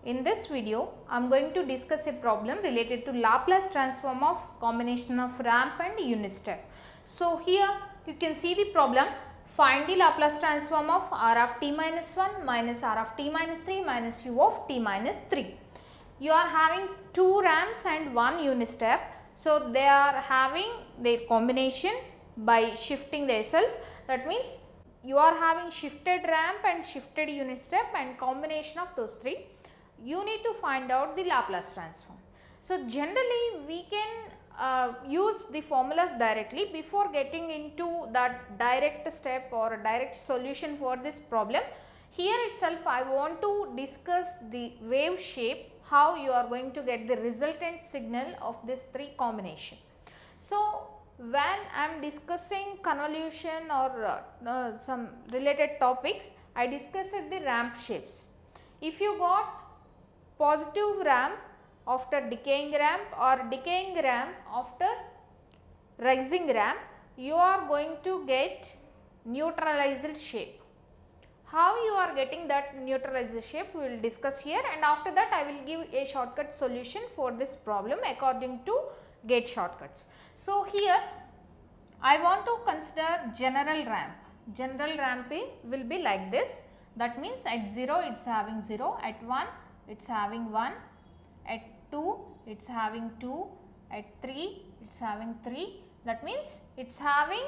In this video, I am going to discuss a problem related to Laplace transform of combination of ramp and unit step. So, here you can see the problem. Find the Laplace transform of r of t minus 1 minus r of t minus 3 minus u of t minus 3. You are having two ramps and one unit step. So, they are having their combination by shifting themselves. That means, you are having shifted ramp and shifted unit step and combination of those three. You need to find out the Laplace transform. So, generally we can use the formulas directly before getting into that direct step or a direct solution for this problem. Here itself I want to discuss the wave shape, how you are going to get the resultant signal of this three combination. So, when I am discussing convolution or some related topics, I discussed the ramp shapes. If you got positive ramp after decaying ramp or decaying ramp after rising ramp, you are going to get neutralized shape. How you are getting that neutralized shape we will discuss here, and after that I will give a shortcut solution for this problem according to gate shortcuts. So, here I want to consider general ramp. General ramp will be like this. That means at 0 it is having 0, at 1 it is having 1, at 2 it is having 2, at 3 it is having 3. That means it is having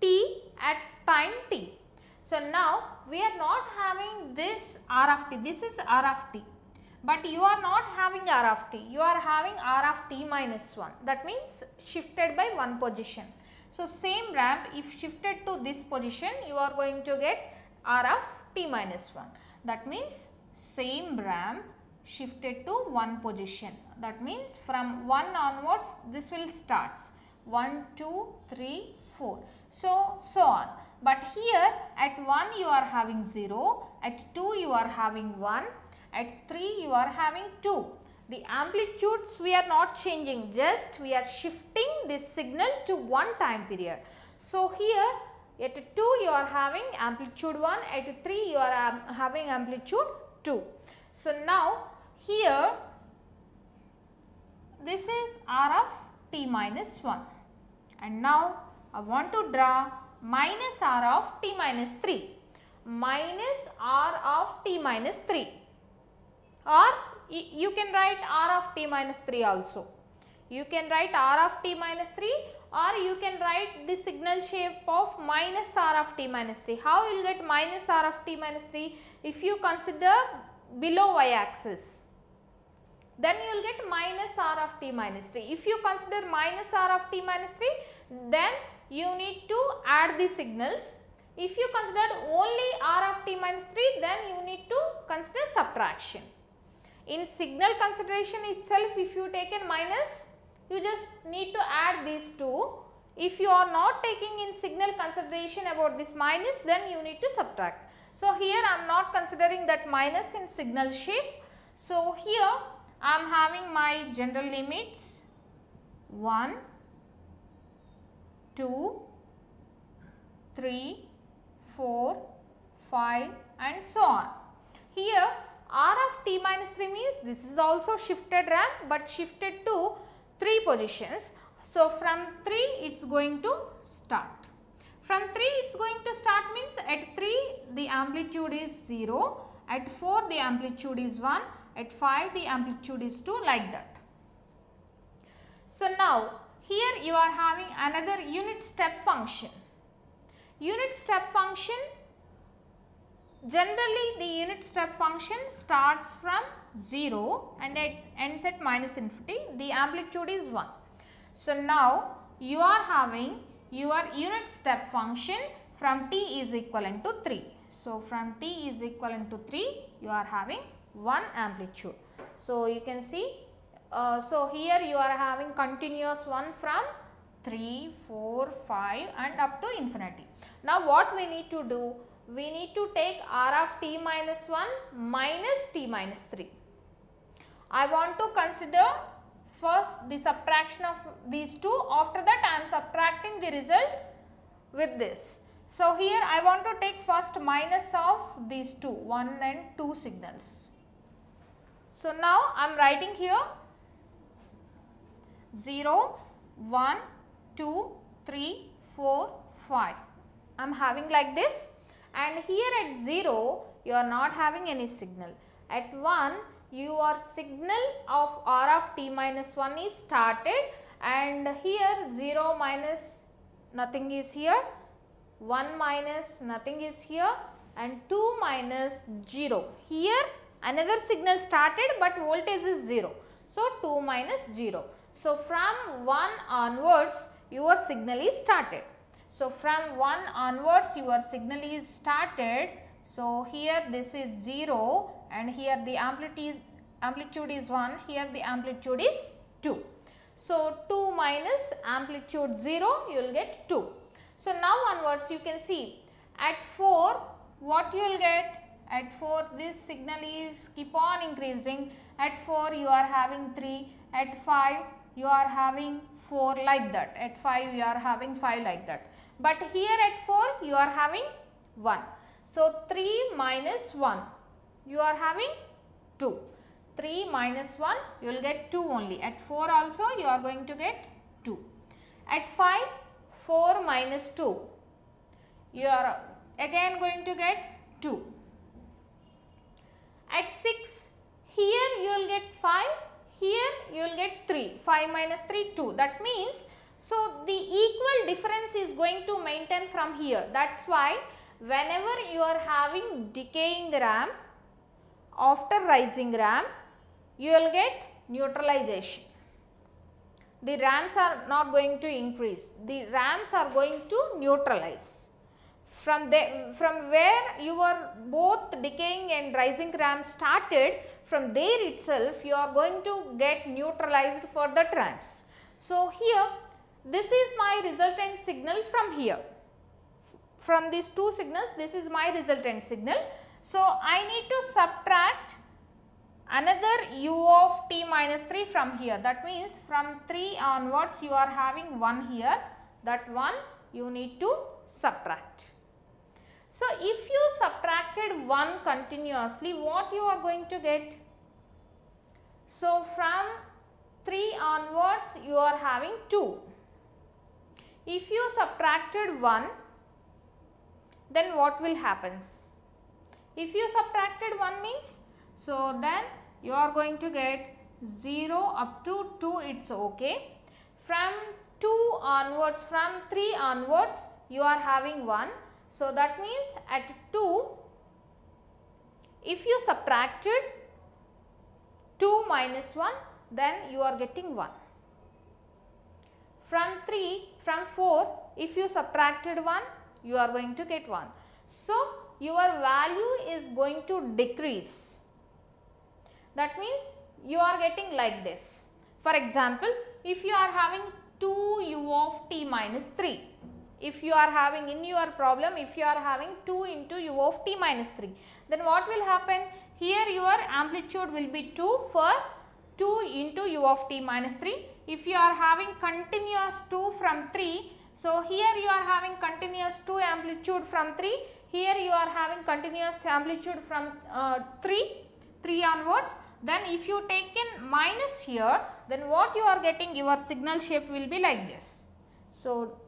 t at time t. So, now we are not having this r of t, this is r of t, but you are not having r of t, you are having r of t minus 1, that means shifted by one position. So, same ramp if shifted to this position, you are going to get r of t minus 1, that means same ramp shifted to one position, that means from 1 onwards this will starts 1, 2, 3, 4, so on. But here at 1 you are having 0, at 2 you are having 1, at 3 you are having 2. The amplitudes we are not changing, just we are shifting this signal to one time period. So, here at 2 you are having amplitude 1, at 3 you are having amplitude 2. So, now here this is r of t minus 1, and now I want to draw minus r of t minus 3, minus r of t minus 3, or you can write r of t minus 3 also. You can write r of t minus 3, or you can write the signal shape of minus r of t minus 3. How you will get minus r of t minus 3? If you consider below y axis, then you will get minus r of t minus 3. If you consider minus r of t minus 3, then you need to add the signals. If you consider only r of t minus 3, then you need to consider subtraction. In signal consideration itself, if you take in minus, you just need to add these two. If you are not taking in signal consideration about this minus, then you need to subtract. So, here I am not considering that minus in signal shape. So, here I am having my general limits 1, 2, 3, 4, 5 and so on. Here r of t minus 3 means this is also shifted ramp, but shifted to 3 positions. So, from 3 it is going to start. From 3 it is going to start means at 3 the amplitude is 0, at 4 the amplitude is 1, at 5 the amplitude is 2, like that. So, now here you are having another unit step function. Unit step function, generally the unit step function starts from 0 and it ends at minus infinity, the amplitude is 1. So, now you are having your unit step function from t is equivalent to 3. So, from t is equivalent to 3 you are having 1 amplitude. So, you can see, so here you are having continuous one from 3, 4, 5 and up to infinity. Now, what we need to do? We need to take r of t minus 1 minus t minus 3. I want to consider first the subtraction of these two. After that I am subtracting the result with this. So, here I want to take first minus of these two, 1 and 2 signals. So now I am writing here 0, 1, 2, 3, 4, 5. I am having like this, and here at 0 you are not having any signal. At 1 your signal of r of t minus 1 is started, and here 0 minus nothing is here, 1 minus nothing is here, and 2 minus 0. Here another signal started, but voltage is 0. So 2 minus 0. So from 1 onwards your signal is started. So from 1 onwards your signal is started. So here this is 0, and here the amplitude is 1, here the amplitude is 2. So 2 minus amplitude 0, you will get 2. So now onwards you can see at 4 what you will get. At 4 this signal is keep on increasing. At 4 you are having 3, at 5 you are having 4, like that. At 5 you are having 5, like that. But here at 4 you are having 1. So 3 minus 1 you are having 2. 3 minus 1 you will get 2 only. At 4 also you are going to get 2. At 5 4 minus 2 you are again going to get 2. At 6 here you will get 5, here you will get 3. 5 minus 3 2. That means, so the equal difference is going to maintain from here. That is why whenever you are having decaying ramp, after rising ramp you will get neutralization. The ramps are not going to increase, the ramps are going to neutralize. From where your both decaying and rising ramp started, from there itself you are going to get neutralized for the ramps. So here this is my resultant signal from here. From these two signals, this is my resultant signal. So I need to subtract another u of t minus 3 from here. That means from 3 onwards you are having 1 here, that 1 you need to subtract. So if you subtracted 1 continuously, what you are going to get? So from 3 onwards you are having 2. If you subtracted 1, then what will happen? If you subtracted 1 means, so then you are going to get 0 up to 2, it's okay. From 2 onwards, from 3 onwards you are having 1. So that means at 2, if you subtracted 2 minus 1, then you are getting 1. From 4, if you subtracted 1, you are going to get 1. So your value is going to decrease. That means you are getting like this. For example, if you are having 2 u of t minus 3. If you are having in your problem, if you are having 2 into u of t minus 3, then what will happen? Here your amplitude will be 2 for 2 into u of t minus 3. If you are having continuous 2 from 3, so here you are having continuous 2 amplitude from 3, here you are having continuous amplitude from 3 onwards. Then if you take in minus here, then what you are getting, your signal shape will be like this. So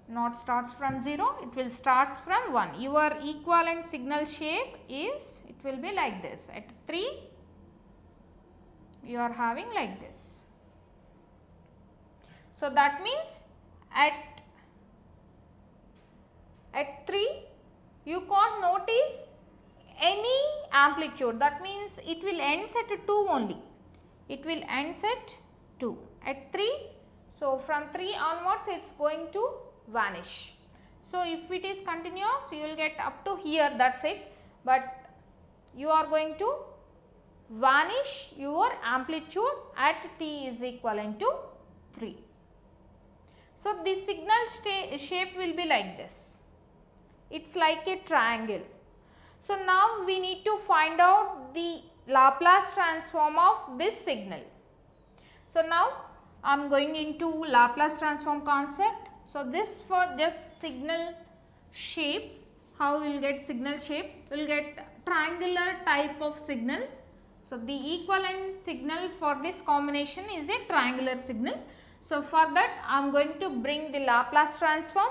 not starts from 0, it will starts from 1. Your equivalent signal shape is, it will be like this. At 3 you are having like this. So that means at 3 you can't notice any amplitude. That means it will ends at 2 only. It will ends at 2. At 3, so from 3 onwards it is going to vanish. So if it is continuous, you will get up to here, that's it, but you are going to vanish your amplitude at t is equivalent to 3. So this signal shape will be like this. It's like a triangle. So now we need to find out the Laplace transform of this signal. So now I am going into Laplace transform concept. So this for just signal shape, how we will get signal shape? We will get triangular type of signal. So, the equivalent signal for this combination is a triangular signal. So, for that I am going to bring the Laplace transform.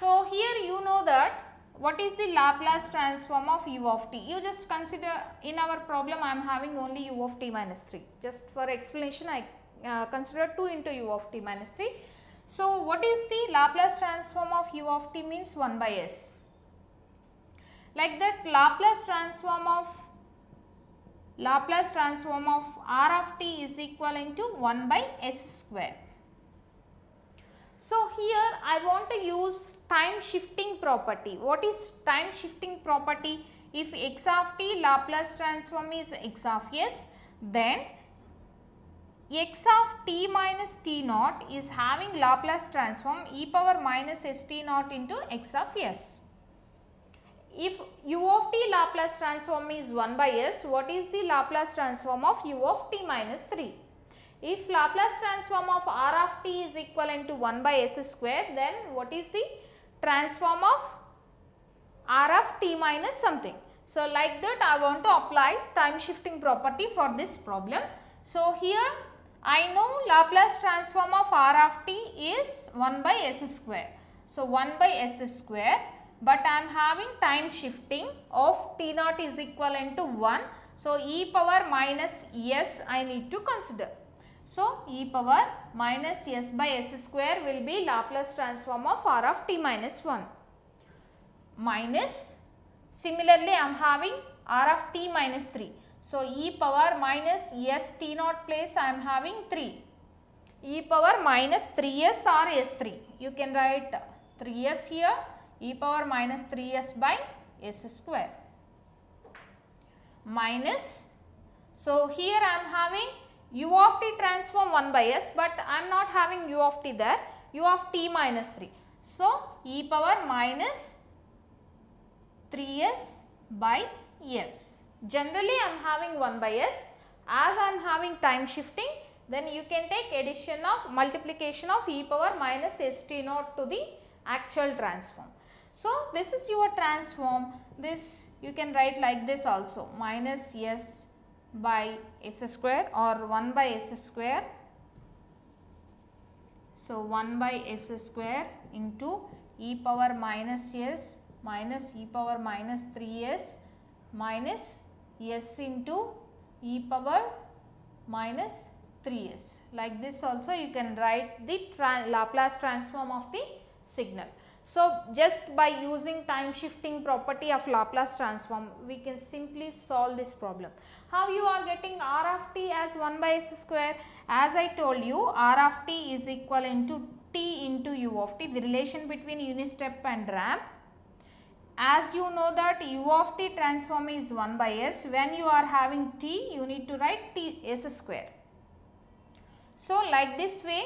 So, here you know that what is the Laplace transform of u of t. You just consider, in our problem I am having only u of t minus 3. Just for explanation I consider 2 into u of t minus 3. So, what is the Laplace transform of u of t means 1 by s. Like that, Laplace transform of r of t is equivalent to 1 by s square. So, here I want to use time shifting property. What is time shifting property? If x of t Laplace transform is x of s, then x of t minus t naught is having Laplace transform e power minus s t naught into x of s. If u of t Laplace transform is 1 by s, what is the Laplace transform of u of t minus 3? If Laplace transform of r of t is equivalent to 1 by s square, then what is the transform of r of t minus something? So, like that I want to apply time shifting property for this problem. So, here I know Laplace transform of r of t is 1 by s square. So, 1 by s square, but I am having time shifting of t naught is equivalent to 1. So, e power minus s I need to consider. So, e power minus s by s square will be Laplace transform of r of t minus 1 minus, similarly I am having r of t minus 3. So, e power minus s t naught place I am having 3, e power minus 3s or s3. You can write 3s here, e power minus 3s by s square minus. So, here I am having u of t transform 1 by s, but I am not having u of t there, u of t minus 3. So, e power minus 3s by s. Generally I am having 1 by s. As I am having time shifting, then you can take addition of multiplication of e power minus s t naught to the actual transform. So, this is your transform. This you can write like this also, minus s by s square or 1 by s square. So, 1 by s square into e power minus s minus e power minus 3s minus s into e power minus 3s. Like this also you can write the Laplace transform of the signal. So, just by using time shifting property of Laplace transform, we can simply solve this problem. How you are getting r of t as 1 by s square? As I told you, r of t is equivalent to t into u of t, the relation between unit step and ramp. As you know that u of t transform is 1 by s, when you are having t, you need to write t s square. So, like this way,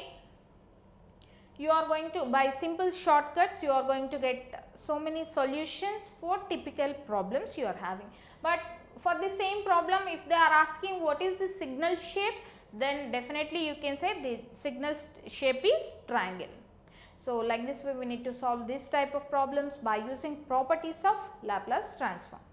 you are going to, by simple shortcuts, you are going to get so many solutions for typical problems you are having. But for the same problem, if they are asking what is the signal shape, then definitely you can say the signal shape is triangle. So, like this way we need to solve this type of problems by using properties of Laplace transform.